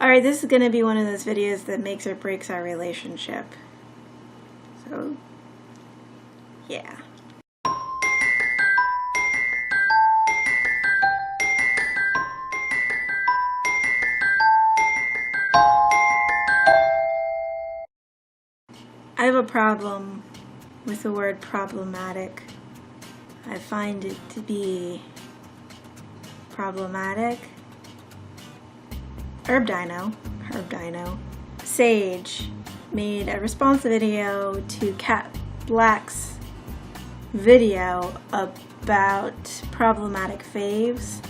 Alright, this is going to be one of those videos that makes or breaks our relationship. So, yeah. I have a problem with the word problematic. I find it to be problematic. Herb Dino, Sage made a response video to Blaque's video about problematic faves.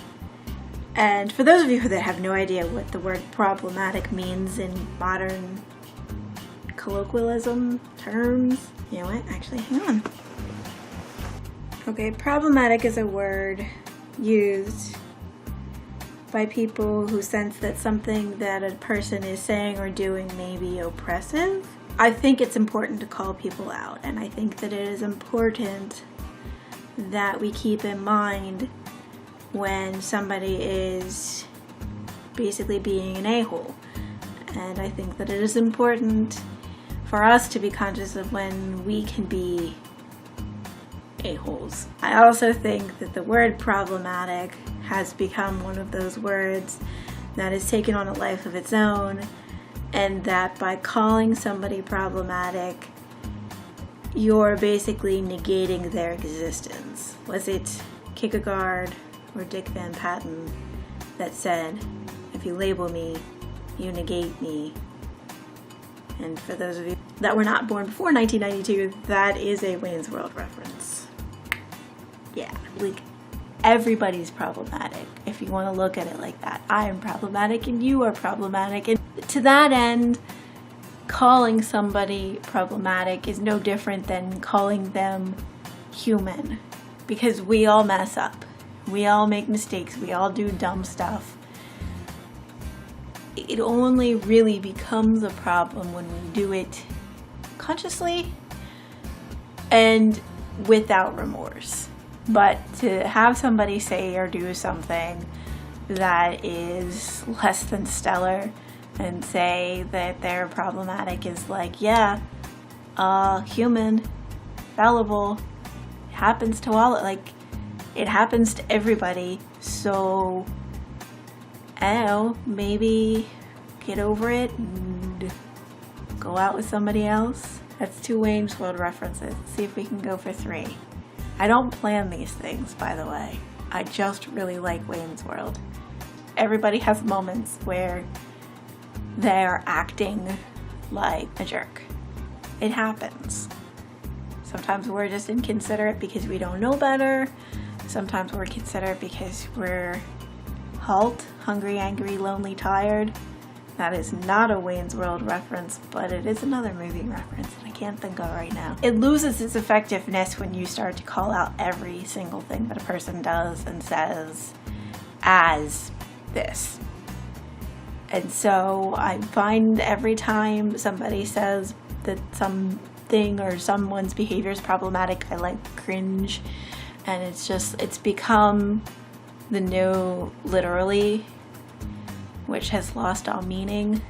And for those of you that have no idea what the word problematic means in modern colloquialism terms, you know what, actually, hang on. Okay, problematic is a word used by people who sense that something that a person is saying or doing may be oppressive. I think it's important to call people out, and I think that it is important that we keep in mind when somebody is basically being an a-hole. And I think that it is important for us to be conscious of when we can be a-holes. I also think that the word problematic has become one of those words that has taken on a life of its own, and that by calling somebody problematic, you're basically negating their existence. Was it Kierkegaard or Dick Van Patten that said, if you label me, you negate me? And for those of you that were not born before 1992, that is a Wayne's World reference. Yeah, like everybody's problematic if you want to look at it like that. I am problematic and you are problematic. And to that end, calling somebody problematic is no different than calling them human, because we all mess up. We all make mistakes. We all do dumb stuff. It only really becomes a problem when we do it consciously and without remorse. But to have somebody say or do something that is less than stellar and say that they're problematic is like, yeah, human, fallible, happens to all, like, it happens to everybody, so I don't know, maybe get over it and go out with somebody else. That's 2 Wayne's World references. Let's see if we can go for 3. I don't plan these things, by the way. I just really like Wayne's World. Everybody has moments where they're acting like a jerk. It happens. Sometimes we're just inconsiderate because we don't know better. Sometimes we're considerate because we're hungry, angry, lonely, tired. That is not a Wayne's World reference, but it is another movie reference that I can't think of right now. It loses its effectiveness when you start to call out every single thing that a person does and says as this. And so I find every time somebody says that something or someone's behavior is problematic, I like cringe. And it's become the new literally, which has lost all meaning.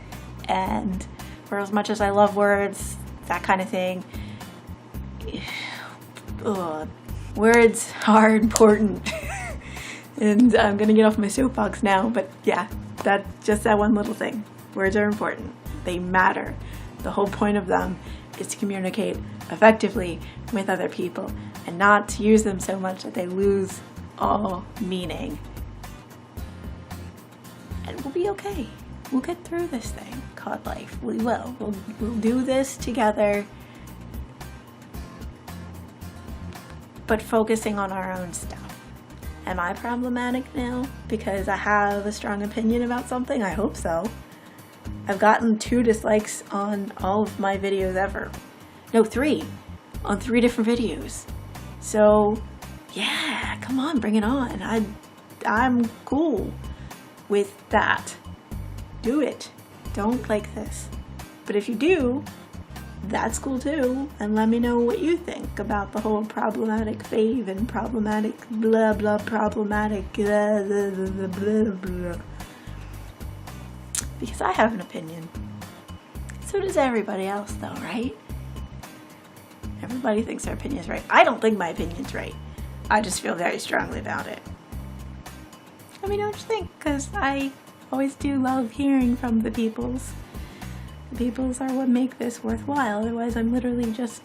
And for as much as I love words, that kind of thing, words are important. And I'm gonna get off my soapbox now, but yeah, that's just that one little thing. Words are important. They matter. The whole point of them is to communicate effectively with other people and not to use them so much that they lose all meaning. And we'll be okay. We'll get through this thing called life. We will. We'll do this together, but focusing on our own stuff. Am I problematic now because I have a strong opinion about something? I hope so. I've gotten 2 dislikes on all of my videos ever. No, 3. On 3 different videos. So, yeah, come on, bring it on. I'm cool with that. Do it. Don't like this. But if you do, that's cool too. And let me know what you think about the whole problematic fave and problematic blah blah problematic blah blah blah blah blah. because I have an opinion. So does everybody else though, right? Everybody thinks their opinion's right. I don't think my opinion's right. I just feel very strongly about it. Let me know what you think, because I always do love hearing from the peoples. The peoples are what make this worthwhile. Otherwise, I'm literally just,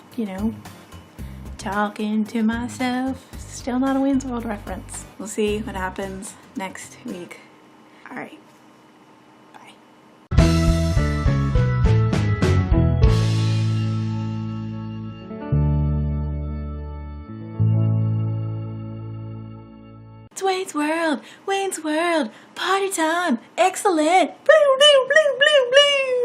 talking to myself. Still not a Wayne's World reference. We'll see what happens next week. All right. Bye. It's Wayne's World. Wayne's World. Party time. Excellent. Blue, blue, blue, blue, blue.